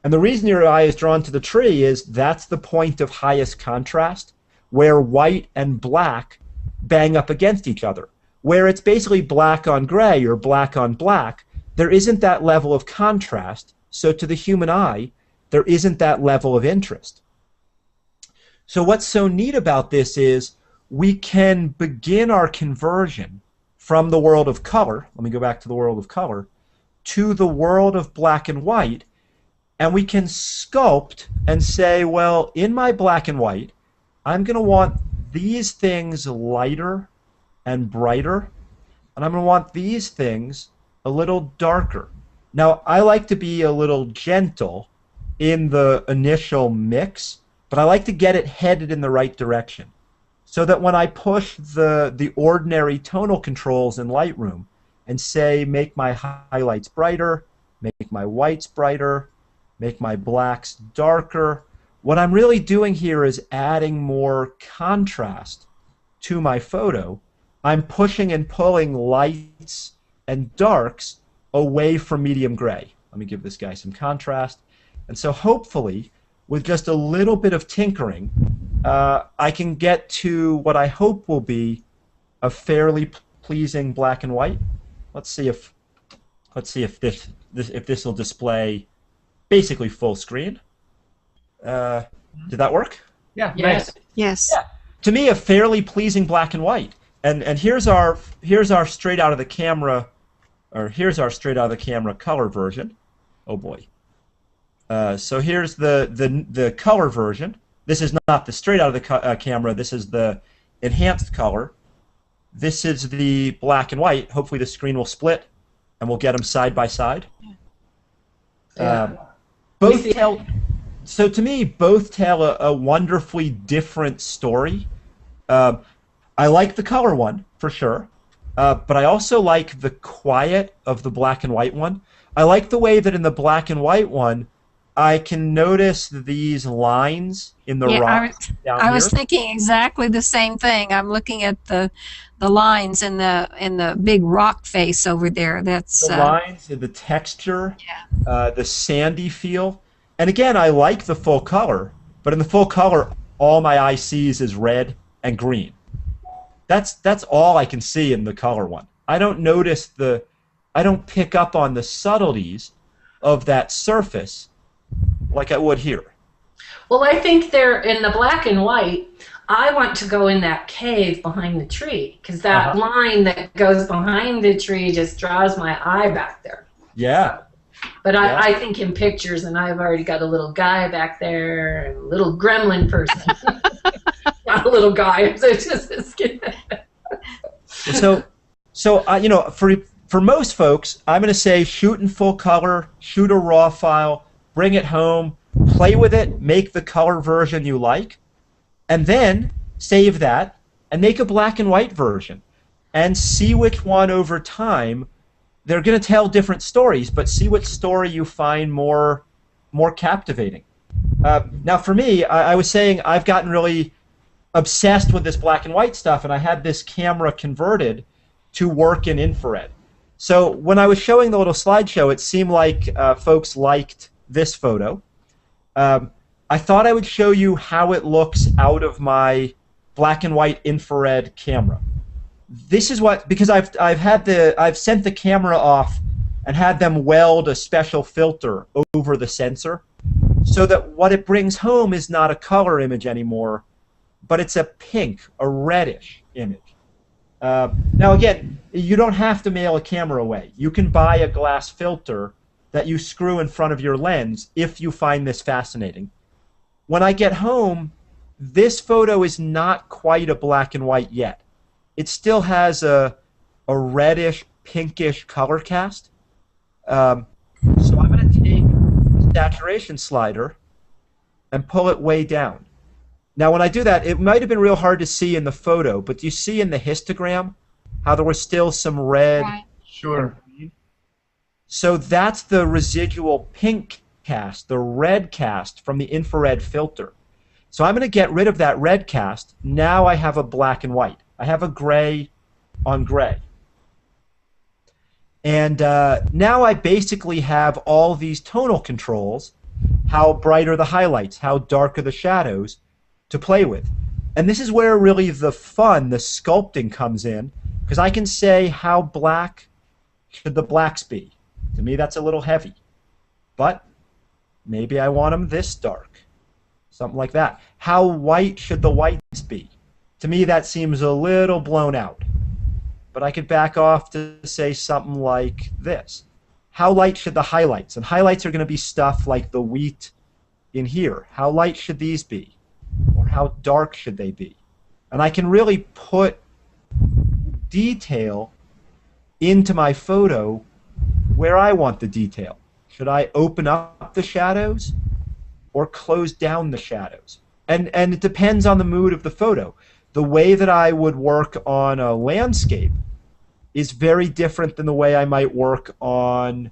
And the reason your eye is drawn to the tree is that's the point of highest contrast, where white and black bang up against each other. Where it's basically black on gray or black on black, there isn't that level of contrast, so to the human eye, there isn't that level of interest. So what's so neat about this is we can begin our conversion from the world of color, let me go back to the world of color, to the world of black and white, and we can sculpt and say, well, in my black and white, I'm going to want these things lighter and brighter, and I'm going to want these things a little darker. Now, I like to be a little gentle in the initial mix, but I like to get it headed in the right direction so that when I push the ordinary tonal controls in Lightroom and say make my highlights brighter, make my whites brighter, make my blacks darker, what I'm really doing here is adding more contrast to my photo. I'm pushing and pulling lights and darks away from medium gray. Let me give this guy some contrast. And so hopefully, with just a little bit of tinkering, I can get to what I hope will be a fairly pleasing black and white. Let's see if this will display basically full screen. Did that work? Yeah, Yes. nice. Yes. Yeah. To me, a fairly pleasing black and white. And here's our straight out of the camera, or here's our straight out of the camera color version. Oh boy. So here's the color version. This is not the straight out of the camera. This is the enhanced color. This is the black and white. Hopefully the screen will split, and we'll get them side by side. Yeah. Both tell. So to me, both tell a wonderfully different story. I like the color one for sure, but I also like the quiet of the black and white one. I like the way that in the black and white one, I can notice these lines in the rock down I was here. thinking exactly the same thing. I'm looking at the lines in the big rock face over there. That's The lines, the texture, the sandy feel. And again, I like the full color, but in the full color, all my eye sees is red and green. That's all I can see in the color one. I don't notice I don't pick up on the subtleties of that surface like I would here. Well, I think they're in the black and white. I want to go in that cave behind the tree because that line that goes behind the tree just draws my eye back there. Yeah. But I think in pictures, and I've already got a little guy back there, and a little gremlin person. Not a little guy. So it's just a skin. So you know, for most folks, I'm going to say shoot in full color, shoot a raw file, bring it home, play with it, make the color version you like, and then save that and make a black and white version and see which one over time. They're going to tell different stories, but see what story you find more captivating. Now, for me, I was saying I've gotten really obsessed with this black and white stuff, and I had this camera converted to work in infrared. So when I was showing the little slideshow, it seemed like folks liked this photo. I thought I would show you how it looks out of my black and white infrared camera. This is what, because I've sent the camera off and had them weld a special filter over the sensor so that what it brings home is not a color image anymore, but it's a pink, a reddish image. Now again, you don't have to mail a camera away. You can buy a glass filter that you screw in front of your lens if you find this fascinating. When I get home, this photo is not quite a black and white yet. It still has a reddish, pinkish color cast. So I'm going to take the saturation slider and pull it way down. Now when I do that, it might have been real hard to see in the photo, but do you see in the histogram how there was still some red? right. Sure. So that's the residual pink cast, the red cast from the infrared filter. So I'm going to get rid of that red cast. Now I have a black and white. I have a gray on gray. And now I basically have all these tonal controls, how bright are the highlights, how dark are the shadows, to play with. And this is where really the fun, the sculpting comes in, because I can say how black should the blacks be. To me, that's a little heavy. But maybe I want them this dark. Something like that. How white should the whites be? To me, that seems a little blown out. But I could back off to say something like this. How light should the highlights? And highlights are going to be stuff like the wheat in here. How light should these be? Or how dark should they be? and I can really put detail into my photo where I want the detail. Should I open up the shadows or close down the shadows? And it depends on the mood of the photo. The way that I would work on a landscape is very different than the way I might work on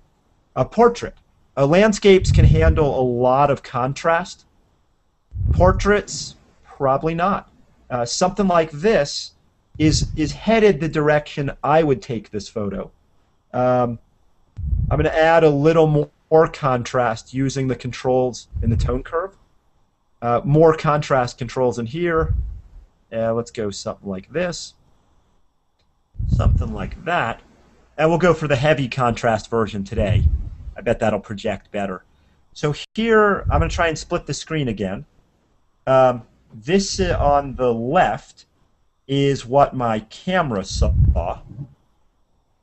a portrait. Landscapes can handle a lot of contrast. Portraits, probably not. Something like this is headed the direction I would take this photo. I'm going to add a little more contrast using the controls in the tone curve. More contrast controls in here. Let's go something like this. Something like that. And we'll go for the heavy contrast version today. I bet that'll project better. So here, I'm going to try and split the screen again. This on the left is what my camera saw.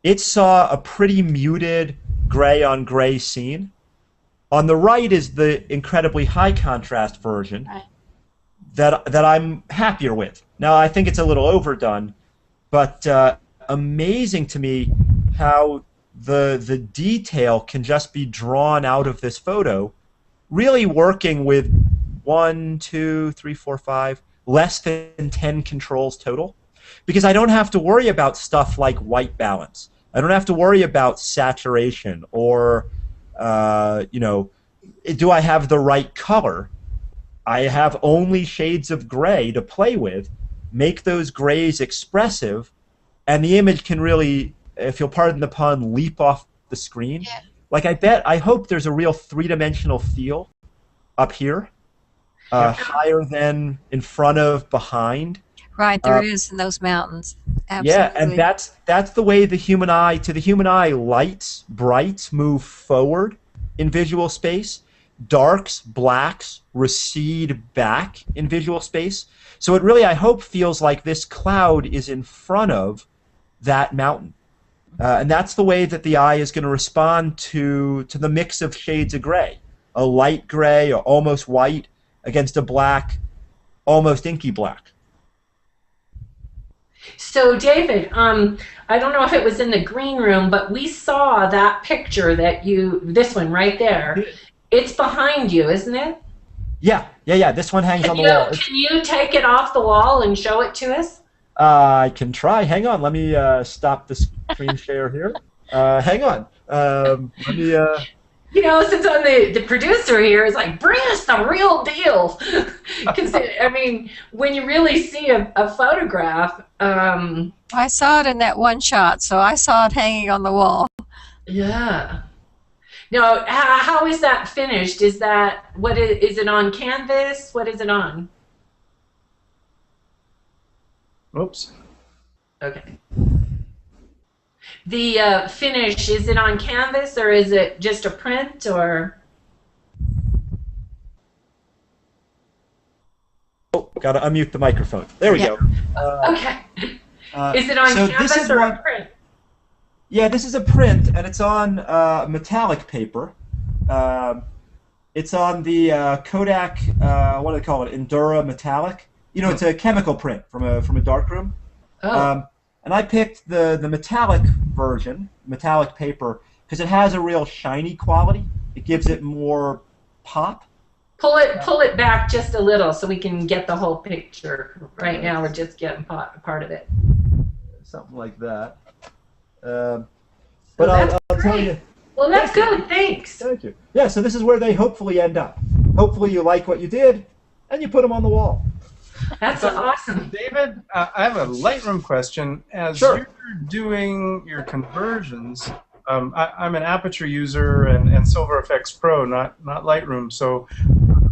It saw a pretty muted gray on gray scene. On the right is the incredibly high contrast version that I'm happier with. Now, I think it's a little overdone, but amazing to me how the detail can just be drawn out of this photo, really working with 1, 2, 3, 4, 5, less than 10 controls total, because I don't have to worry about stuff like white balance. I don't have to worry about saturation or, you know, do I have the right color? I have only shades of gray to play with, make those grays expressive, and the image can really, if you'll pardon the pun, leap off the screen. Yeah. Like I hope there's a real three-dimensional feel up here, higher than in front of, behind. Right, there is in those mountains. Absolutely. Yeah, and that's the way the human eye, to the human eye, lights, brights move forward in visual space. Darks, blacks recede back in visual space. So it really, I hope, feels like this cloud is in front of that mountain. And that's the way that the eye is going to respond to the mix of shades of gray. A light gray or almost white against a black, almost inky black. So, David, I don't know if it was in the green room, but we saw that picture that this one right there. It's behind you, isn't it? Yeah. This one hangs on the wall. Can you take it off the wall and show it to us? I can try. Hang on. Let me stop the screen share here. Hang on. Let me. You know, since I'm the producer here, it's like, bring us the real deal. Because, I mean, when you really see a photograph. I saw it in that one shot, so I saw it hanging on the wall. Yeah. Now, how is that finished? Is it on canvas? What is it on? Oops. Okay. The finish, is it on canvas or is it just a print or? Oh, gotta unmute the microphone. There we go. Okay. Is it on canvas or a print? Yeah, this is a print, and it's on metallic paper. It's on the Kodak, what do they call it, Endura Metallic. You know, it's a chemical print from a darkroom. Oh. And I picked the metallic version, metallic paper, because it has a real shiny quality. It gives it more pop. Pull it back just a little so we can get the whole picture. Right now we're just getting part of it. Something like that. But I'll tell you. Well, that's good. Thanks. Thank you. Yeah, so this is where they hopefully end up. Hopefully you like what you did, and you put them on the wall. That's awesome. David, I have a Lightroom question. As you're doing your conversions, I'm an Aperture user and Silver Effects Pro, not Lightroom, so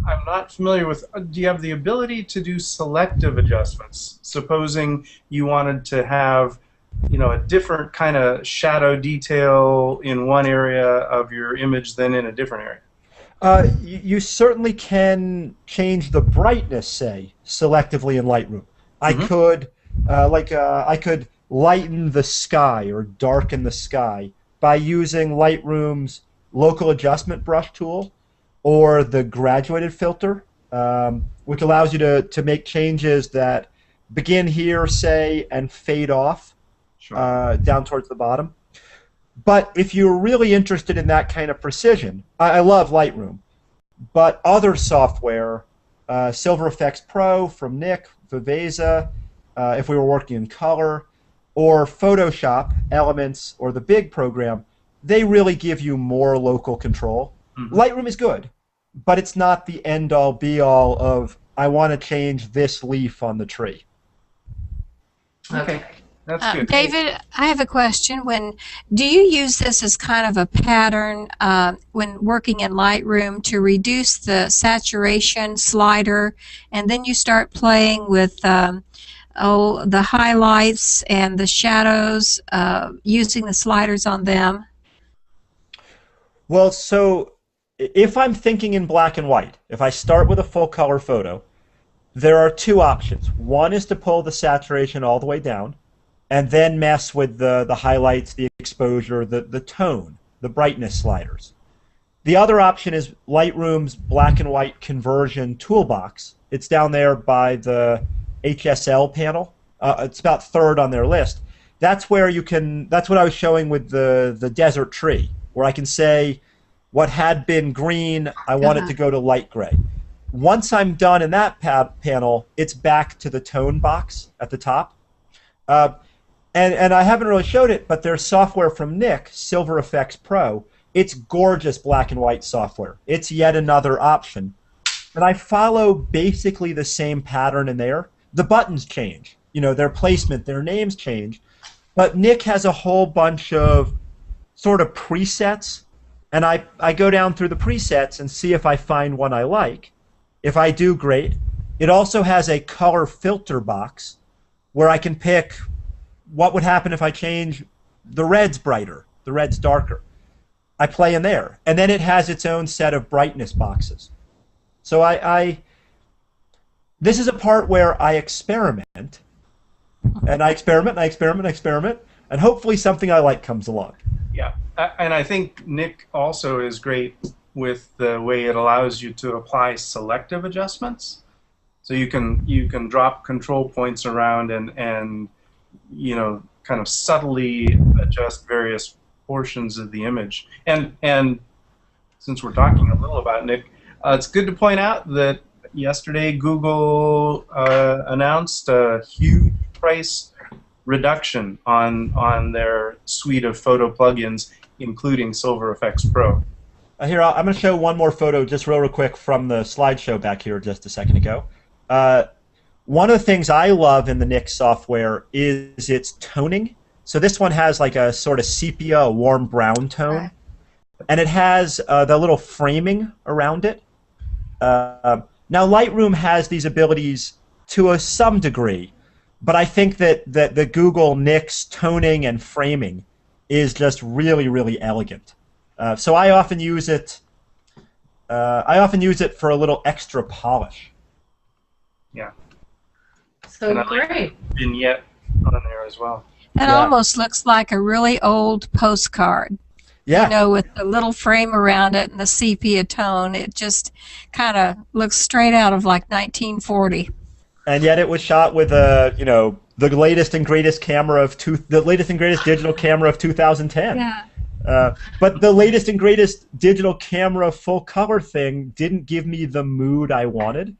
I'm not familiar with. Do you have the ability to do selective adjustments? Supposing you wanted to have, you know, a different kind of shadow detail in one area of your image than in a different area. You certainly can change the brightness, say, selectively in Lightroom. I could, I could lighten the sky or darken the sky by using Lightroom's local adjustment brush tool or the graduated filter, which allows you to make changes that begin here, say, and fade off Sure. down towards the bottom. But if you're really interested in that kind of precision, I love Lightroom, but other software, Silver Effects Pro from Nick, Viveza, if we were working in color, or Photoshop, Elements, or the big program, they really give you more local control. Mm-hmm. Lightroom is good, but it's not the end-all, be-all of, I want to change this leaf on the tree. Okay. That's good. David, I have a question. Do you use this as kind of a pattern when working in Lightroom to reduce the saturation slider, and then you start playing with the highlights and the shadows, using the sliders on them? Well, so if I'm thinking in black and white, if I start with a full color photo, there are two options. One is to pull the saturation all the way down, and then mess with the highlights, the exposure, the tone, the brightness sliders. The other option is Lightroom's black and white conversion toolbox. It's down there by the HSL panel. It's about third on their list. That's where you can, that's what I was showing with the desert tree, where I can say what had been green, I want it to go to light gray. Once I'm done in that panel, it's back to the tone box at the top. And I haven't really showed it, but there's software from Nick, Silver Effects Pro. It's gorgeous black and white software. It's yet another option. And I follow basically the same pattern in there. The buttons change. You know, their placement, their names change. But Nick has a whole bunch of sort of presets. And I go down through the presets and see if I find one I like. If I do, great. It also has a color filter box where I can pick what would happen if I change the red's brighter, the red's darker. I play in there. And then it has its own set of brightness boxes. So this is a part where I experiment. And I experiment, and I experiment, and I experiment. And hopefully something I like comes along. Yeah. And I think Nick also is great with the way it allows you to apply selective adjustments. So you can drop control points around and you know, kind of subtly adjust various portions of the image. And since we're talking a little about Nick, it's good to point out that yesterday Google announced a huge price reduction on their suite of photo plugins, including Silver Effects Pro. Here, I'm going to show one more photo just real quick from the slideshow back here just a second ago. One of the things I love in the Nick software is its toning. So this one has like a sort of sepia, a warm brown tone. And it has the little framing around it. Now Lightroom has these abilities to some degree, but I think that the Google Nick's toning and framing is just really, really elegant. So I often use it. I often use it for a little extra polish. Yeah. So and I great. like vignette on there as well. That almost looks like a really old postcard. Yeah. You know, with the little frame around it and the sepia tone. It just kind of looks straight out of like 1940. And yet it was shot with you know, the latest and greatest digital camera of 2010. Yeah. But the latest and greatest digital camera full color thing didn't give me the mood I wanted.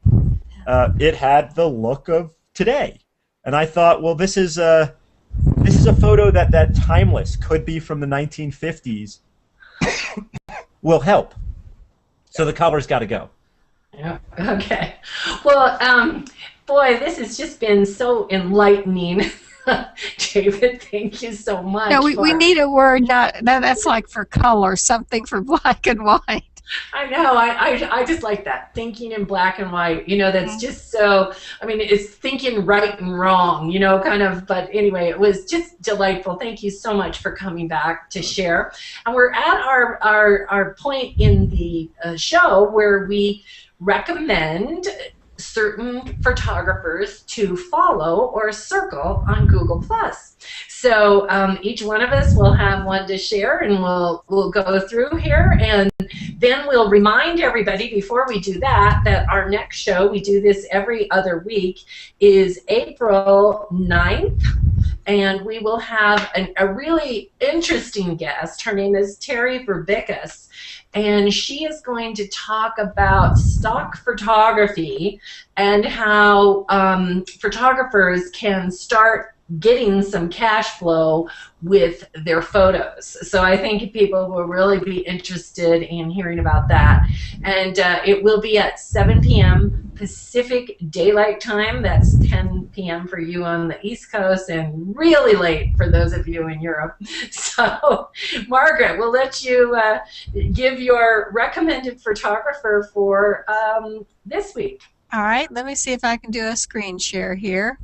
It had the look of today, and I thought, well, this is a photo that timeless, could be from the 1950s, will help. So the color's got to go. Yeah. Okay. Well, boy, this has just been so enlightening. David, thank you so much. No, we need a word. That's like for color, something for black and white. I know. I just like that, thinking in black and white. You know, that's just so. I mean, it's thinking right and wrong. You know, kind of. But anyway, it was just delightful. Thank you so much for coming back to share. And we're at our point in the show where we recommend certain photographers to follow or circle on Google+. So each one of us will have one to share, and we'll go through here. And then we'll remind everybody before we do that that our next show, we do this every other week, is April 9th. And we will have a really interesting guest. Her name is Terry Verbickus, and she is going to talk about stock photography and how photographers can start getting some cash flow with their photos. So I think people will really be interested in hearing about that. And it will be at 7 p.m. Pacific Daylight Time. That's 10 p.m. for you on the East Coast and really late for those of you in Europe. So, Margaret, we'll let you give your recommended photographer for this week. All right, let me see if I can do a screen share here.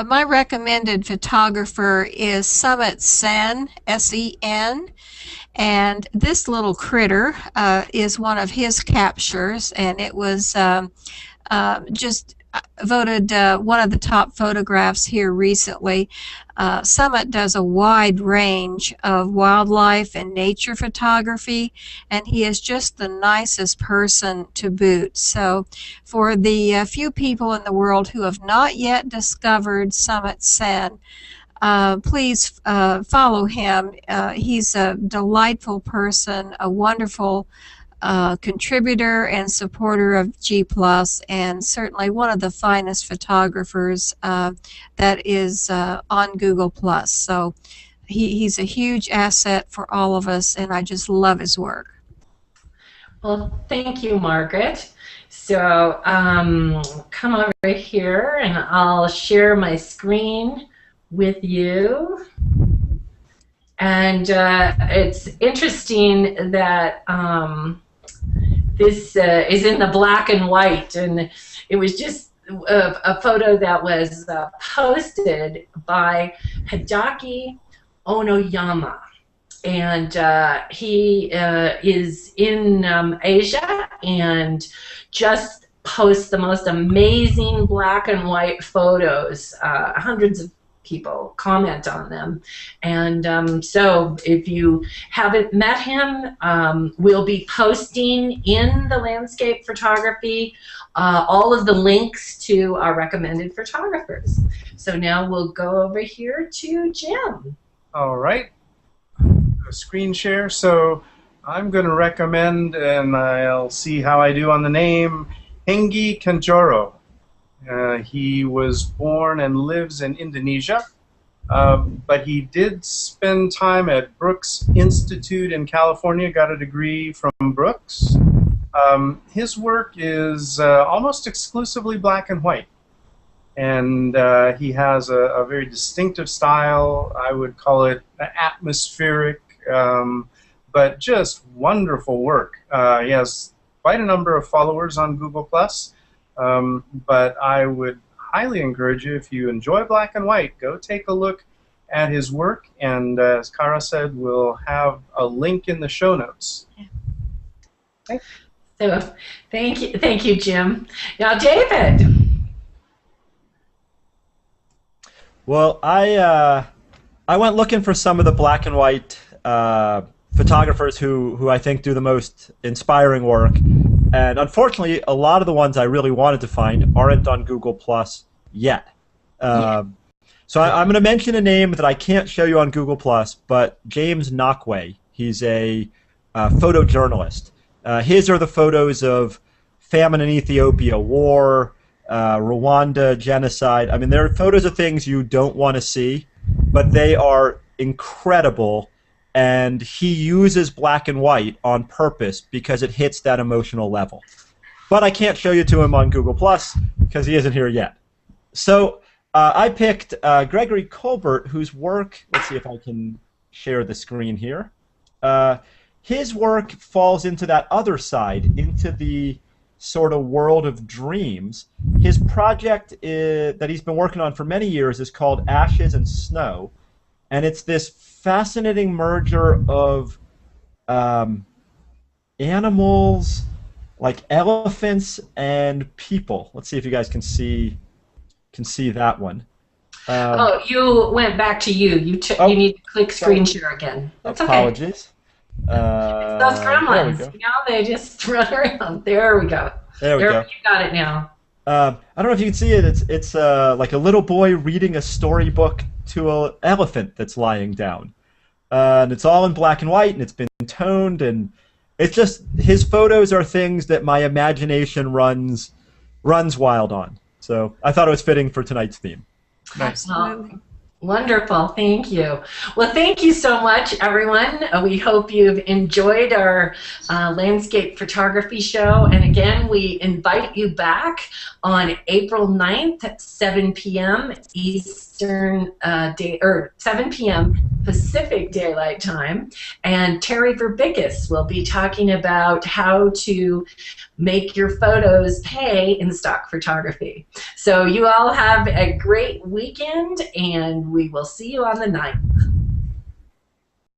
My recommended photographer is Summit Sen, S-E-N, and this little critter is one of his captures, and it was just voted one of the top photographs here recently. Summit does a wide range of wildlife and nature photography, and he is just the nicest person to boot. So for the few people in the world who have not yet discovered Summit Sen, please follow him. He's a delightful person, a wonderful contributor and supporter of G+, and certainly one of the finest photographers that is on Google+. So he's a huge asset for all of us, and I just love his work. Well, thank you, Margaret. So come over here and I'll share my screen with you. And it's interesting that this is in the black and white, and it was just a photo that was posted by Hideki Onoyama, and he is in Asia and just posts the most amazing black and white photos. Hundreds of people comment on them, and so if you haven't met him, we'll be posting in the landscape photography all of the links to our recommended photographers. So now we'll go over here to Jim. All right, a screen share. So I'm going to recommend, and I'll see how I do on the name, Henggi Kanjoro. He was born and lives in Indonesia, but he did spend time at Brooks Institute in California, got a degree from Brooks. His work is almost exclusively black and white, and he has a very distinctive style. I would call it atmospheric, but just wonderful work. He has quite a number of followers on Google+. But I would highly encourage you, if you enjoy black and white, go take a look at his work, and as Kara said, we'll have a link in the show notes. Okay. So thank you, Jim. Now, David. Well, I went looking for some of the black and white photographers who I think do the most inspiring work. And unfortunately, a lot of the ones I really wanted to find aren't on Google+ yet. So I'm going to mention a name that I can't show you on Google+, but James Knockway. He's a photojournalist. His are the photos of famine in Ethiopia, war, Rwanda, genocide. I mean, they're photos of things you don't want to see, but they are incredible. And he uses black and white on purpose because it hits that emotional level. But I can't show you to him on Google+ because he isn't here yet. So I picked Gregory Colbert, whose work, let's see if I can share the screen here. His work falls into that other side, into the sort of world of dreams. His project that he's been working on for many years is called Ashes and Snow, and it's this fascinating merger of animals, like elephants and people. Let's see if you guys can see that one. Oh, you went back to you. You need to click screen share again. That's apologies. Okay. It's those gremlins. You know, they just run around. There we go. There we go. You got it now. I don't know if you can see it. It's like a little boy reading a storybook to an elephant that's lying down, and it's all in black and white, and it's been toned, and it's just his photos are things that my imagination runs wild on. So I thought it was fitting for tonight's theme. Nice. Absolutely. Wonderful. Thank you. Well, thank you so much, everyone. We hope you've enjoyed our landscape photography show. And again, we invite you back on April 9th at 7 p.m. Eastern or 7 p.m. Pacific Daylight Time. And Terry Verbickus will be talking about how to make your photos pay in stock photography. So you all have a great weekend, and we will see you on the 9th.